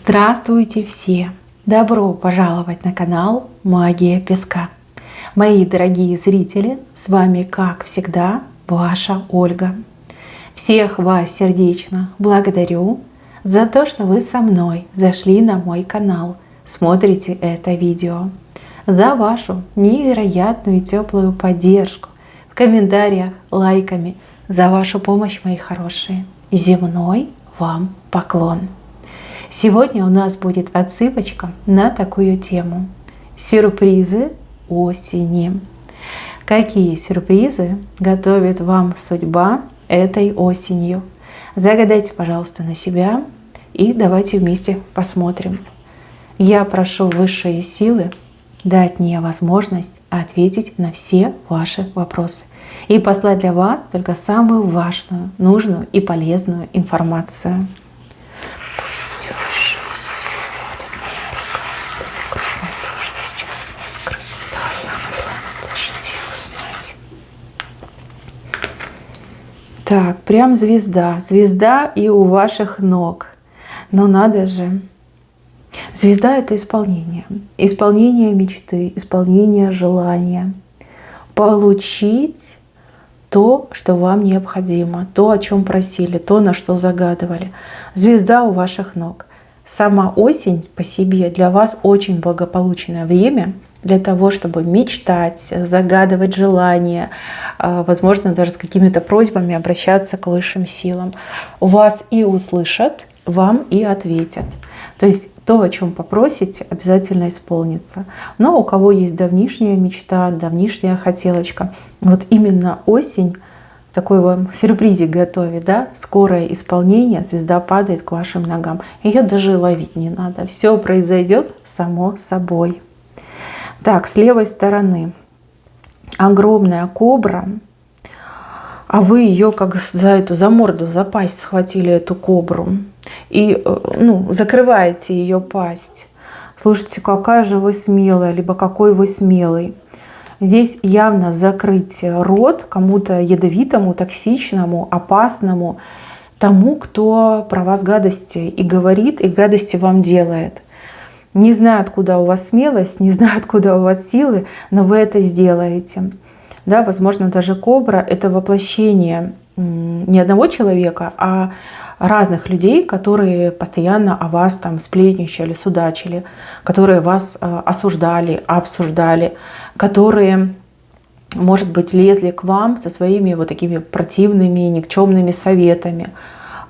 Здравствуйте все! Добро пожаловать на канал Магия Песка. Мои дорогие зрители, с вами, как всегда, ваша Ольга. Всех вас сердечно благодарю за то, что вы со мной зашли на мой канал, смотрите это видео, за вашу невероятную теплую поддержку в комментариях, лайками, за вашу помощь, мои хорошие. Земной вам поклон! Сегодня у нас будет отсылочка на такую тему. Сюрпризы осени. Какие сюрпризы готовит вам судьба этой осенью? Загадайте, пожалуйста, на себя и давайте вместе посмотрим. Я прошу высшие силы дать мне возможность ответить на все ваши вопросы и послать для вас только самую важную, нужную и полезную информацию. Так, прям звезда. Звезда и у ваших ног. Но надо же. Звезда — это исполнение. Исполнение мечты, исполнение желания. Получить то, что вам необходимо, то, о чем просили, то, на что загадывали. Звезда у ваших ног. Сама осень по себе для вас очень благополучное время для того, чтобы мечтать, загадывать желания, возможно, даже с какими-то просьбами обращаться к высшим силам. Вас и услышат, вам и ответят. То есть то, о чем попросите, обязательно исполнится. Но у кого есть давнишняя мечта, давнишняя хотелочка, вот именно осень такой вам сюрпризик готовит, да? Скорое исполнение, звезда падает к вашим ногам. Ее даже ловить не надо. Все произойдет само собой. Так, с левой стороны огромная кобра, а вы ее как за морду, за пасть схватили эту кобру и закрываете ее пасть. Слушайте, какая же вы смелая, либо какой вы смелый. Здесь явно закрыть рот кому-то ядовитому, токсичному, опасному, тому, кто про вас гадости и говорит, и гадости вам делает. Не знаю, откуда у вас смелость, не знаю, откуда у вас силы, но вы это сделаете. Да, возможно, даже кобра — это воплощение не одного человека, а разных людей, которые постоянно о вас там сплетничали, судачили, которые вас осуждали, обсуждали, которые, может быть, лезли к вам со своими вот такими противными, никчемными советами.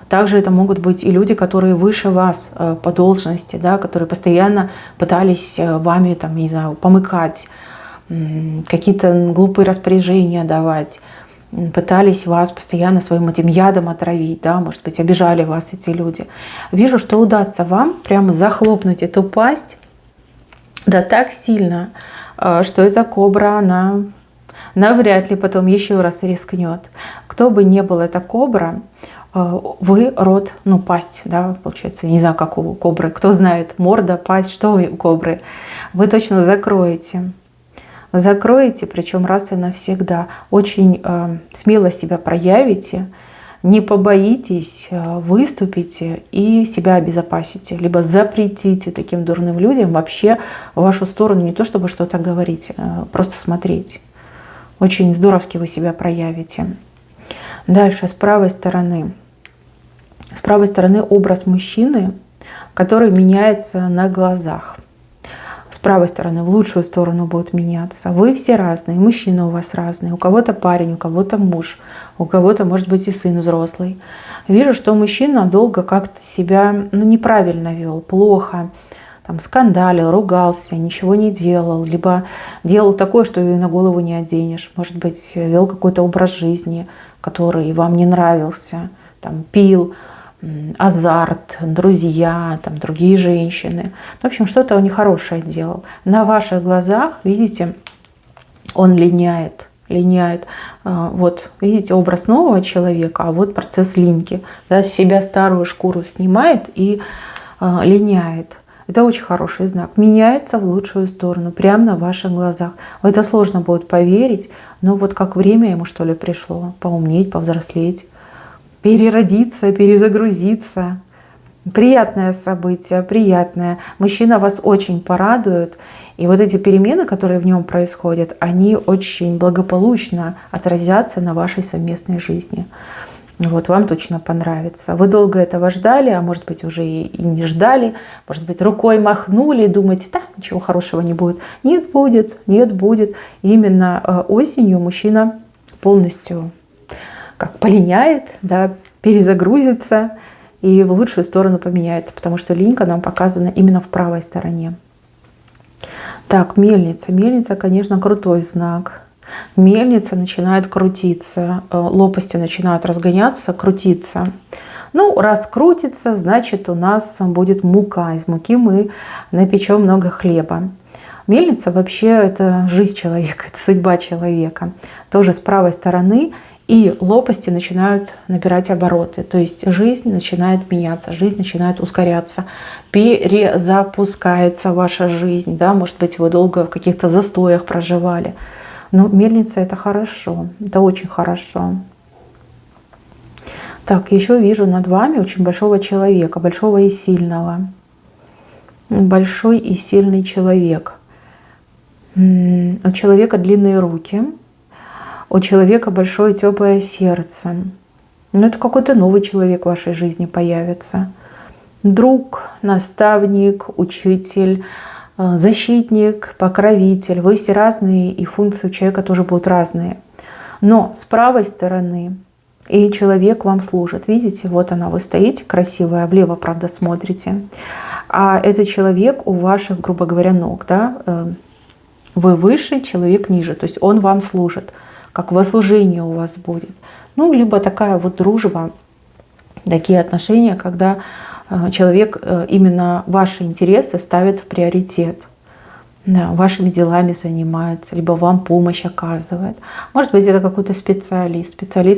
Также это могут быть и люди, которые выше вас по должности, да, которые постоянно пытались вами там, не знаю, помыкать, какие-то глупые распоряжения давать, пытались вас постоянно своим этим ядом отравить, да, может быть, обижали вас эти люди. Вижу, что удастся вам прямо захлопнуть эту пасть, да так сильно, что эта кобра, она навряд ли потом еще раз рискнет. Кто бы ни был эта кобра, вы рот, пасть, да, получается, не знаю, как у кобры, кто знает, морда, пасть, что у кобры, вы точно закроете. Закроете, причем раз и навсегда. Очень смело себя проявите, не побоитесь, выступите и себя обезопасите. Либо запретите таким дурным людям вообще в вашу сторону не то чтобы что-то говорить, просто смотреть. Очень здоровски вы себя проявите. Дальше, с правой стороны. С правой стороны образ мужчины, который меняется на глазах. С правой стороны в лучшую сторону будет меняться. Вы все разные, мужчины у вас разные. У кого-то парень, у кого-то муж, у кого-то, может быть, и сын взрослый. Вижу, что мужчина долго как-то себя неправильно вел, плохо. Там скандалил, ругался, ничего не делал, либо делал такое, что и на голову не оденешь. Может быть, вел какой-то образ жизни, который вам не нравился, там, пил, азарт, друзья, там, другие женщины. В общем, что-то он нехорошее делал. На ваших глазах, видите, он линяет. Вот, видите, образ нового человека, а вот процесс линьки. Да, с себя старую шкуру снимает и линяет. Это очень хороший знак. Меняется в лучшую сторону, прямо на ваших глазах. В это сложно будет поверить, но вот как время ему, что ли, пришло. Поумнеть, повзрослеть, переродиться, перезагрузиться. Приятное событие, приятное. Мужчина вас очень порадует. И вот эти перемены, которые в нем происходят, они очень благополучно отразятся на вашей совместной жизни. Вот, вам точно понравится. Вы долго этого ждали, а может быть уже и не ждали. Может быть, рукой махнули и думаете, да, ничего хорошего не будет. Нет, будет, нет, будет. И именно осенью мужчина полностью как полиняет, да, перезагрузится и в лучшую сторону поменяется, потому что линька нам показана именно в правой стороне. Так, мельница. Мельница, конечно, крутой знак. Мельница начинает крутиться, лопасти начинают разгоняться, крутиться. Ну, раз крутится, значит, у нас будет мука. Из муки мы напечем много хлеба. Мельница вообще это жизнь человека, это судьба человека. Тоже с правой стороны. И лопасти начинают набирать обороты. То есть жизнь начинает меняться, жизнь начинает ускоряться. Перезапускается ваша жизнь. Да? Может быть, вы долго в каких-то застоях проживали. Но мельница это хорошо, это очень хорошо. Так, еще вижу над вами очень большого человека, большого и сильного. Большой и сильный человек. У человека длинные руки. У человека большое теплое сердце. Ну, это какой-то новый человек в вашей жизни появится. Друг, наставник, учитель, защитник, покровитель. Вы все разные, и функции у человека тоже будут разные. Но с правой стороны и человек вам служит. Видите, вот она, вы стоите красивая, влево, правда, смотрите. А этот человек у ваших, грубо говоря, ног. Да? Вы выше, человек ниже. То есть он вам служит. Как во служении у вас будет. Ну, либо такая вот дружба, такие отношения, когда человек именно ваши интересы ставит в приоритет. Да, вашими делами занимается, либо вам помощь оказывает. Может быть, это какой-то специалист,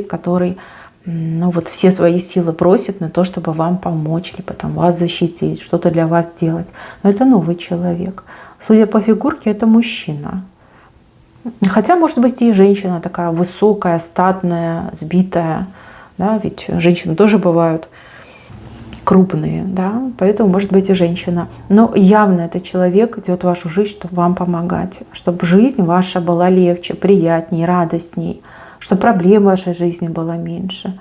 который вот все свои силы бросит на то, чтобы вам помочь, либо там вас защитить, что-то для вас делать. Но это новый человек. Судя по фигурке, это мужчина. Хотя, может быть, и женщина такая высокая, статная, сбитая. Да? Ведь женщины тоже бывают крупные. Да? Поэтому, может быть, и женщина. Но явно этот человек идет в вашу жизнь, чтобы вам помогать. Чтобы жизнь ваша была легче, приятнее, радостней. Чтобы проблем в вашей жизни было меньше.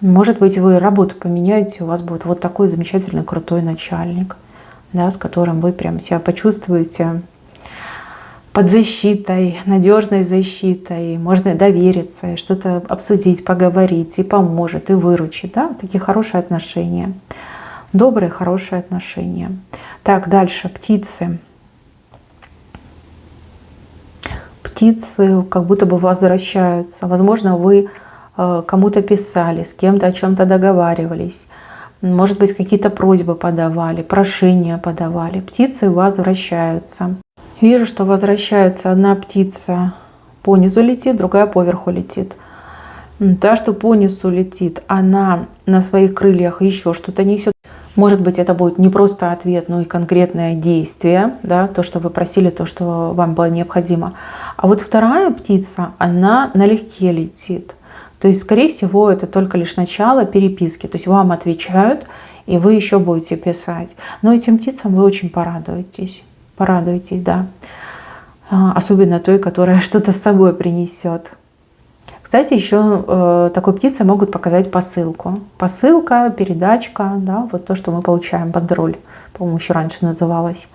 Может быть, вы работу поменяете, у вас будет вот такой замечательный, крутой начальник, да, с которым вы прям себя почувствуете под защитой, надежной защитой, можно довериться, и что-то обсудить, поговорить, и поможет, и выручит. Да? Такие хорошие отношения. Добрые, хорошие отношения. Так, дальше птицы. Птицы как будто бы возвращаются. Возможно, вы кому-то писали, с кем-то о чем-то договаривались. Может быть, какие-то просьбы подавали, прошения подавали. Птицы возвращаются. Вижу, что возвращается одна птица по низу летит, другая поверху летит. Та, что по низу летит, она на своих крыльях еще что-то несет. Может быть, это будет не просто ответ, но и конкретное действие, да, то, что вы просили, то, что вам было необходимо. А вот вторая птица, она налегке летит. То есть, скорее всего, это только лишь начало переписки. То есть вам отвечают, и вы еще будете писать. Но этим птицам вы очень порадуетесь. Порадуйтесь, да. Особенно той, которая что-то с собой принесет. Кстати, еще такой птице могут показать посылку. Посылка, передачка, да, вот то, что мы получаем под роль. По-моему, еще раньше называлось.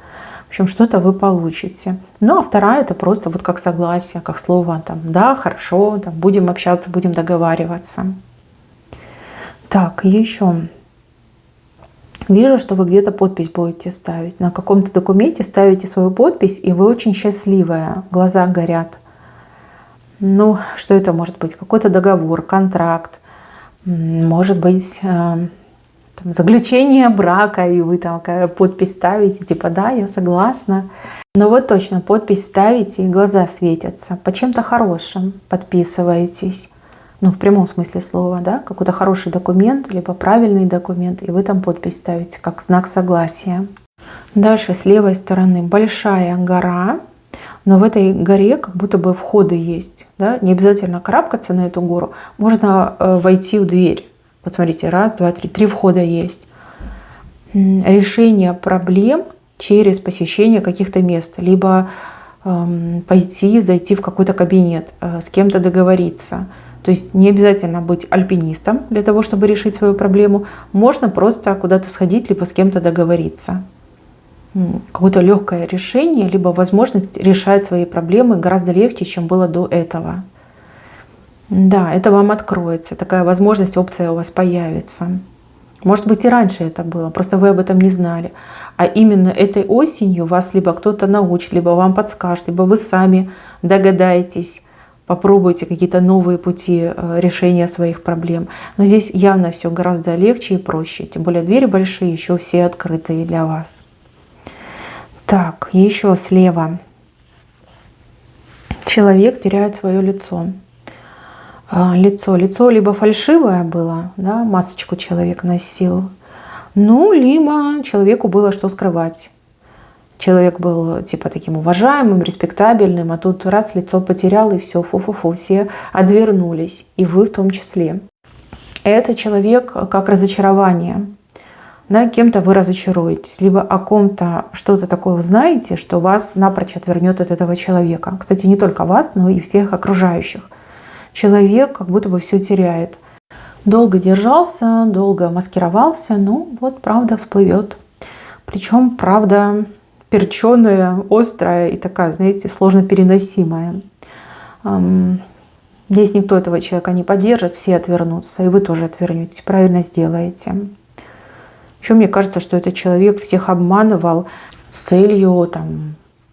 В общем, что-то вы получите. Ну, а вторая это просто вот как согласие, как слово там, да, хорошо, там, будем общаться, будем договариваться. Так, еще. Вижу, что вы где-то подпись будете ставить. На каком-то документе ставите свою подпись, и вы очень счастливая, глаза горят. Ну, что это может быть? Какой-то договор, контракт, может быть, заключение брака, и вы там подпись ставите, типа, да, я согласна. Но вот точно подпись ставите, и глаза светятся. По чем-то хорошим подписываетесь. Ну, в прямом смысле слова, да, какой-то хороший документ, либо правильный документ, и вы там подпись ставите, как знак согласия. Дальше с левой стороны большая гора, но в этой горе как будто бы входы есть, да, не обязательно карабкаться на эту гору, можно войти в дверь. Вот смотрите, раз, два, три, 3 входа есть. решение проблем через посещение каких-то мест, либо зайти в какой-то кабинет, с кем-то договориться. То есть не обязательно быть альпинистом для того, чтобы решить свою проблему. Можно просто куда-то сходить, либо с кем-то договориться. Какое-то легкое решение, либо возможность решать свои проблемы гораздо легче, чем было до этого. Да, это вам откроется. Такая возможность, опция у вас появится. Может быть, и раньше это было, просто вы об этом не знали. А именно этой осенью вас либо кто-то научит, либо вам подскажет, либо вы сами догадаетесь, попробуйте какие-то новые пути решения своих проблем. Но здесь явно все гораздо легче и проще. Тем более двери большие, еще все открытые для вас. Так, еще слева. Человек теряет свое лицо. Лицо либо фальшивое было, да, масочку человек носил, либо человеку было что скрывать. Человек был типа таким уважаемым, респектабельным, а тут раз лицо потерял и все, фу-фу-фу, все отвернулись, и вы в том числе. Это человек как разочарование. Да, кем-то вы разочаруетесь, либо о ком-то что-то такое узнаете, что вас напрочь отвернет от этого человека. Кстати, не только вас, но и всех окружающих. Человек как будто бы все теряет. Долго держался, долго маскировался, правда всплывет. Причем правда перченая, острая и такая, знаете, сложно переносимая. Здесь никто этого человека не поддержит, все отвернутся, и вы тоже отвернетесь, правильно сделаете. Еще мне кажется, что этот человек всех обманывал с целью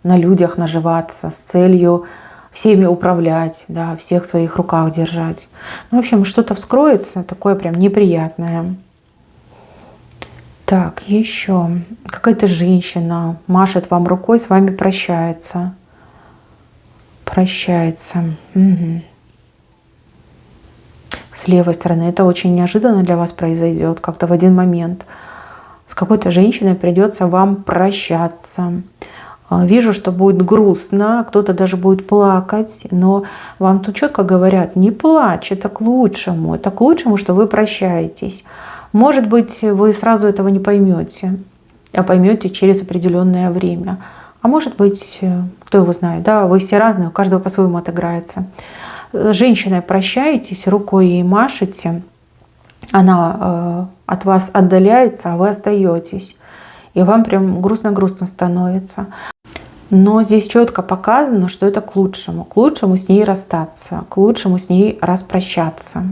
на людях наживаться, с целью всеми управлять, да, всех в своих руках держать. В общем, что-то вскроется, такое прям неприятное. Так, еще. Какая-то женщина машет вам рукой, с вами прощается. Прощается. Угу. С левой стороны. Это очень неожиданно для вас произойдет, как-то в один момент. С какой-то женщиной придется вам прощаться. Вижу, что будет грустно, кто-то даже будет плакать, но вам тут четко говорят, не плачь, это к лучшему, что вы прощаетесь. Может быть, вы сразу этого не поймете, а поймете через определенное время. А может быть, кто его знает, да, вы все разные, у каждого по-своему отыграется. С женщиной прощаетесь, рукой ей машете, она от вас отдаляется, а вы остаетесь. И вам прям грустно-грустно становится. Но здесь четко показано, что это к лучшему с ней расстаться, к лучшему с ней распрощаться.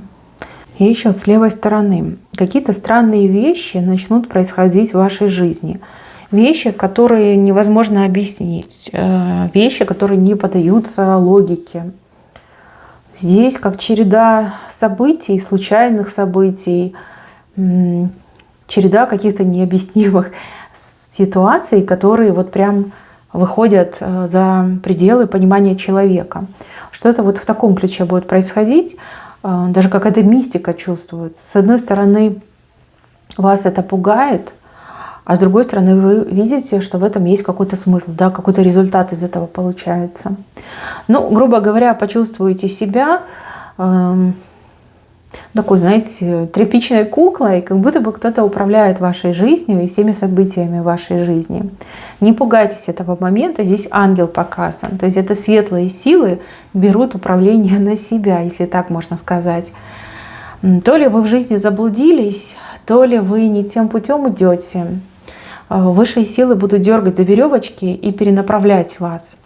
И еще с левой стороны. Какие-то странные вещи начнут происходить в вашей жизни. Вещи, которые невозможно объяснить. Вещи, которые не поддаются логике. Здесь как череда событий, случайных событий, череда каких-то необъяснимых ситуаций, которые вот прям выходят за пределы понимания человека. Что-то вот в таком ключе будет происходить, даже какая-то мистика чувствуется. С одной стороны, вас это пугает, а с другой стороны, вы видите, что в этом есть какой-то смысл, да, какой-то результат из этого получается. Грубо говоря, почувствуете себя такой, знаете, тряпичной куклой, как будто бы кто-то управляет вашей жизнью и всеми событиями вашей жизни. Не пугайтесь этого момента, здесь ангел показан. То есть это светлые силы берут управление на себя, если так можно сказать. То ли вы в жизни заблудились, то ли вы не тем путем идете. Высшие силы будут дергать за веревочки и перенаправлять вас.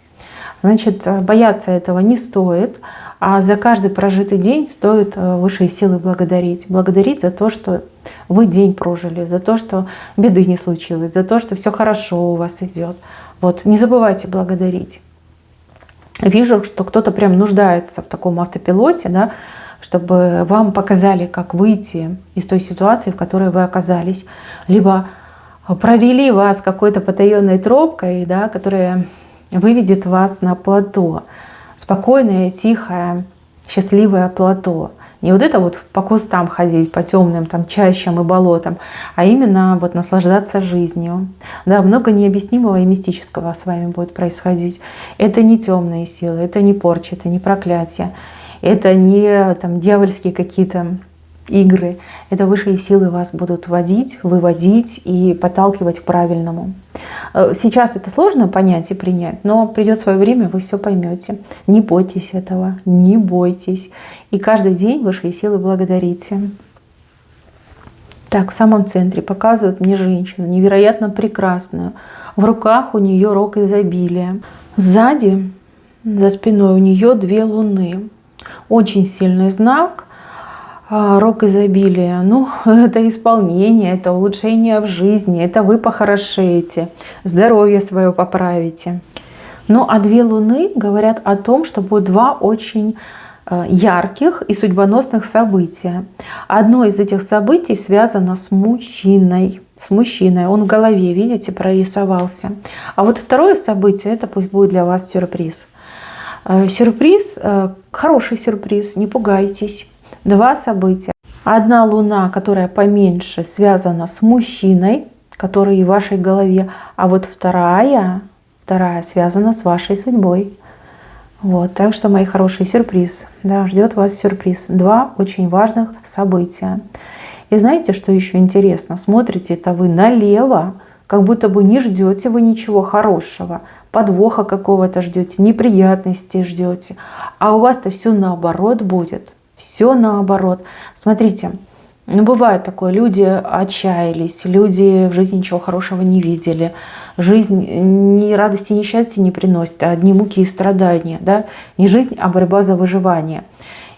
Значит, бояться этого не стоит. А за каждый прожитый день стоит высшие силы благодарить. Благодарить за то, что вы день прожили, за то, что беды не случилось, за то, что все хорошо у вас идет. Вот, не забывайте благодарить. Вижу, что кто-то прям нуждается в таком автопилоте, да, чтобы вам показали, как выйти из той ситуации, в которой вы оказались. Либо провели вас какой-то потаенной тропкой, да, которая выведет вас на плато. Спокойное, тихое, счастливое плато. Не вот это вот по кустам ходить, по темным там чащам и болотам, а именно вот наслаждаться жизнью. Да, много необъяснимого и мистического с вами будет происходить. Это не темные силы, это не порчи, это не проклятие, это не там дьявольские какие-то игры. Это высшие силы вас будут водить, выводить и подталкивать к правильному. Сейчас это сложно понять и принять, но придет свое время, вы все поймете. Не бойтесь этого, не бойтесь. И каждый день высшие силы благодарите. Так, в самом центре показывают мне женщину, невероятно прекрасную. В руках у нее рог изобилия. Сзади, за спиной у нее 2 луны. Очень сильный знак. Рог изобилия. Ну, это исполнение, это улучшение в жизни, это вы похорошеете, здоровье свое поправите. Ну, а 2 луны говорят о том, что будет 2 очень ярких и судьбоносных события. Одно из этих событий связано с мужчиной. Он в голове, видите, прорисовался. А вот второе событие, это пусть будет для вас сюрприз. Сюрприз, хороший сюрприз, не пугайтесь. 2 события. Одна луна, которая поменьше, связана с мужчиной, который в вашей голове, а вот вторая связана с вашей судьбой. Вот, так что, мои хорошие, сюрприз. Да, ждет вас сюрприз. 2 очень важных события. И знаете, что еще интересно? Смотрите это вы налево, как будто бы не ждете вы ничего хорошего, подвоха какого-то ждете, неприятностей ждете. А у вас-то все наоборот будет. Все наоборот. Смотрите, ну бывает такое, люди отчаялись, люди в жизни ничего хорошего не видели. Жизнь ни радости, ни счастья не приносит, а одни муки и страдания. Да? Не жизнь, а борьба за выживание.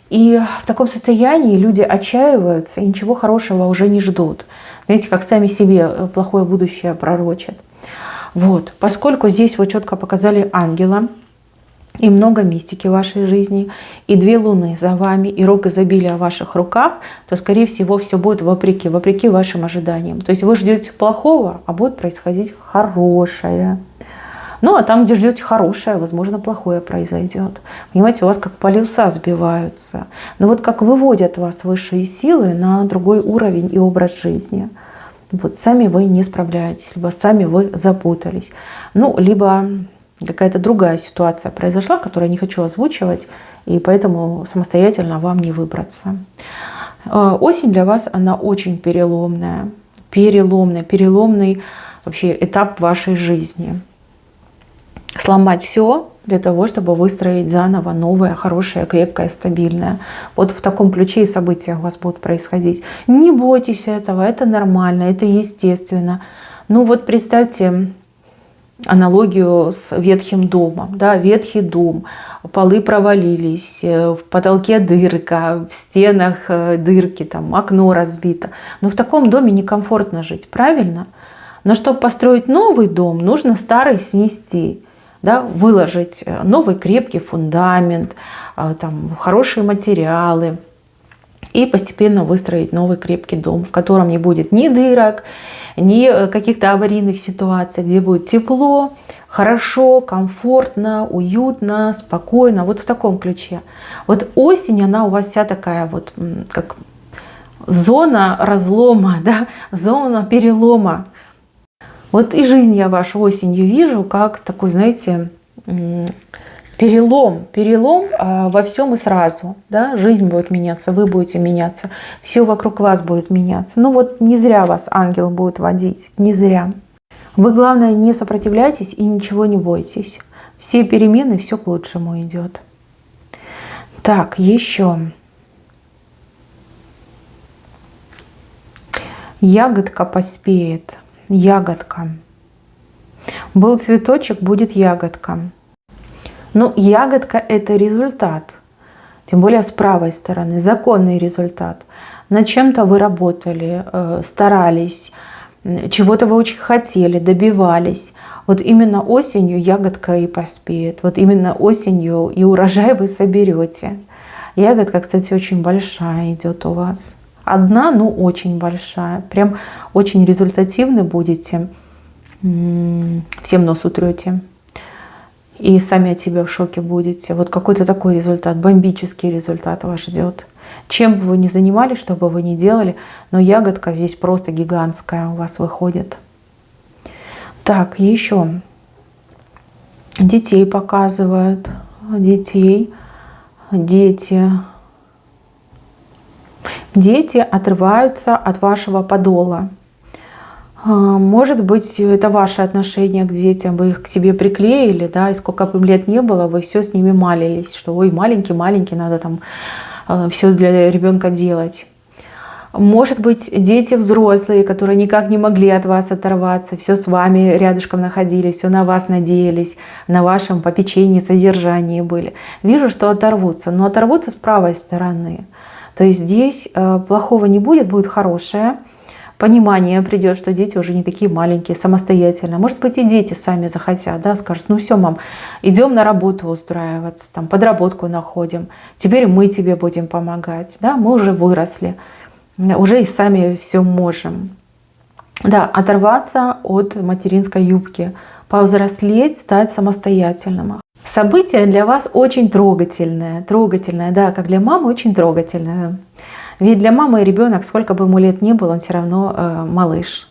И в таком состоянии люди отчаиваются и ничего хорошего уже не ждут. Знаете, как сами себе плохое будущее пророчат. Вот. Поскольку здесь вот четко показали ангела, и много мистики в вашей жизни, и 2 луны за вами, и рог изобилия в ваших руках, то, скорее всего, все будет вопреки вашим ожиданиям. То есть вы ждете плохого, а будет происходить хорошее. Ну, а там, где ждете хорошее, возможно, плохое произойдет. Понимаете, у вас как полюса сбиваются. Но вот как выводят вас высшие силы на другой уровень и образ жизни. Вот сами вы не справляетесь, либо сами вы запутались. Ну, либо какая-то другая ситуация произошла, которую я не хочу озвучивать, и поэтому самостоятельно вам не выбраться. Осень для вас, она очень переломная. Переломный вообще этап вашей жизни. Сломать все для того, чтобы выстроить заново новое, хорошее, крепкое, стабильное. Вот в таком ключе и события у вас будут происходить. Не бойтесь этого, это нормально, это естественно. Ну вот представьте аналогию с ветхим домом. Да, ветхий дом, полы провалились, в потолке дырка, в стенах дырки, там, окно разбито. Но в таком доме некомфортно жить, правильно? Но чтобы построить новый дом, нужно старый снести. Да, выложить новый крепкий фундамент, там, хорошие материалы и постепенно выстроить новый крепкий дом, в котором не будет ни дырок, ни каких-то аварийных ситуаций, где будет тепло, хорошо, комфортно, уютно, спокойно. Вот в таком ключе. Вот осень, она у вас вся такая вот как зона разлома, да, зона перелома. Вот и жизнь я вашу осенью вижу как такой, знаете, перелом во всем и сразу. Да? Жизнь будет меняться, вы будете меняться, все вокруг вас будет меняться. Ну вот не зря вас ангел будет водить, не зря. Вы, главное, не сопротивляйтесь и ничего не бойтесь. Все перемены, все к лучшему идет. Так, еще. Ягодка поспеет. Ягодка. Был цветочек, будет ягодка. Ну, ягодка – это результат. Тем более с правой стороны. Законный результат. Над чем-то вы работали, старались, чего-то вы очень хотели, добивались. Вот именно осенью ягодка и поспеет. Вот именно осенью и урожай вы соберете. Ягодка, кстати, очень большая идет у вас. Одна, но очень большая. Прям очень результативны будете. Всем нос утрете. И сами от себя в шоке будете. Вот какой-то такой результат, бомбический результат вас ждет. Чем бы вы ни занимались, что бы вы ни делали, но ягодка здесь просто гигантская у вас выходит. Так, еще. Детей показывают. Детей. Дети. Дети отрываются от вашего подола. Может быть, это ваше отношение к детям, вы их к себе приклеили, да, и сколько бы им лет не было, вы все с ними малились, что ой, маленький, маленький, надо там все для ребенка делать. Может быть, дети взрослые, которые никак не могли от вас оторваться, все с вами рядышком находились, все на вас надеялись, на вашем попечении, содержании были. Вижу, что оторвутся, но оторвутся с правой стороны. То есть здесь плохого не будет, будет хорошее. Понимание придет, что дети уже не такие маленькие, самостоятельно. Может быть, и дети сами захотят, да, скажут, ну все, мам, идем на работу устраиваться, там, подработку находим, теперь мы тебе будем помогать, да, мы уже выросли, уже и сами все можем. Да, оторваться от материнской юбки, повзрослеть, стать самостоятельным. Событие для вас очень трогательное, да, как для мамы очень трогательное. Ведь для мамы ребенок, сколько бы ему лет ни было, он все равно малыш.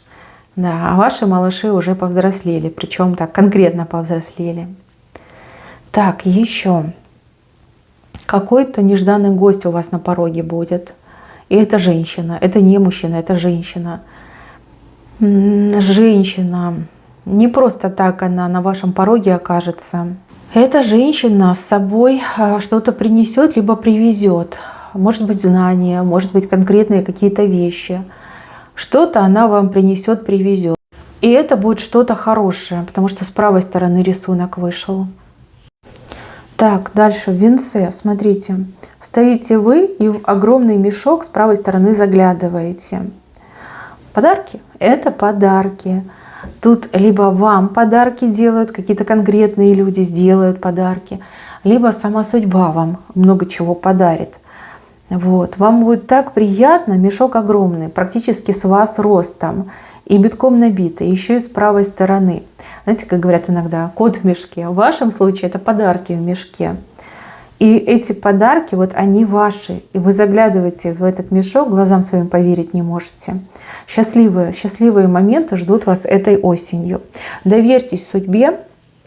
Да, а ваши малыши уже повзрослели, причем так конкретно повзрослели. Так, еще. Какой-то нежданный гость у вас на пороге будет. И это женщина, это не мужчина, это женщина. Женщина. Не просто так она на вашем пороге окажется. Эта женщина с собой что-то принесет, либо привезет. Может быть, знания, может быть, конкретные какие-то вещи. Что-то она вам принесет, привезет. И это будет что-то хорошее, потому что с правой стороны рисунок вышел. Так, дальше в венце, смотрите. Стоите вы и в огромный мешок с правой стороны заглядываете. Подарки? Это подарки. Тут либо вам подарки делают, какие-то конкретные люди сделают подарки, либо сама судьба вам много чего подарит. Вот. Вам будет так приятно, мешок огромный, практически с вас ростом и битком набитый, еще и с правой стороны. Знаете, как говорят иногда, кот в мешке. В вашем случае это подарки в мешке. И эти подарки, вот они ваши. И вы заглядываете в этот мешок, глазам своим поверить не можете. Счастливые моменты ждут вас этой осенью. Доверьтесь судьбе,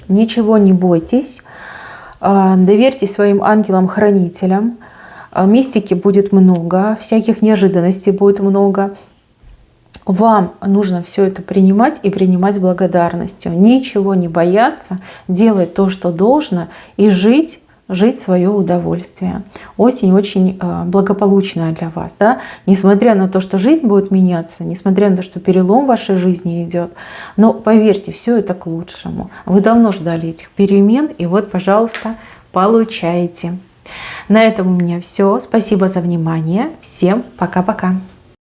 ничего не бойтесь. Доверьтесь своим ангелам-хранителям. Мистики будет много, всяких неожиданностей будет много. Вам нужно все это принимать и принимать с благодарностью. Ничего не бояться, делать то, что должно, и жить в свое удовольствие. Осень очень благополучная для вас. Да? Несмотря на то, что жизнь будет меняться, несмотря на то, что перелом в вашей жизни идет, но поверьте, все это к лучшему. Вы давно ждали этих перемен, и вот, пожалуйста, получаете. На этом у меня все. Спасибо за внимание. Всем пока-пока.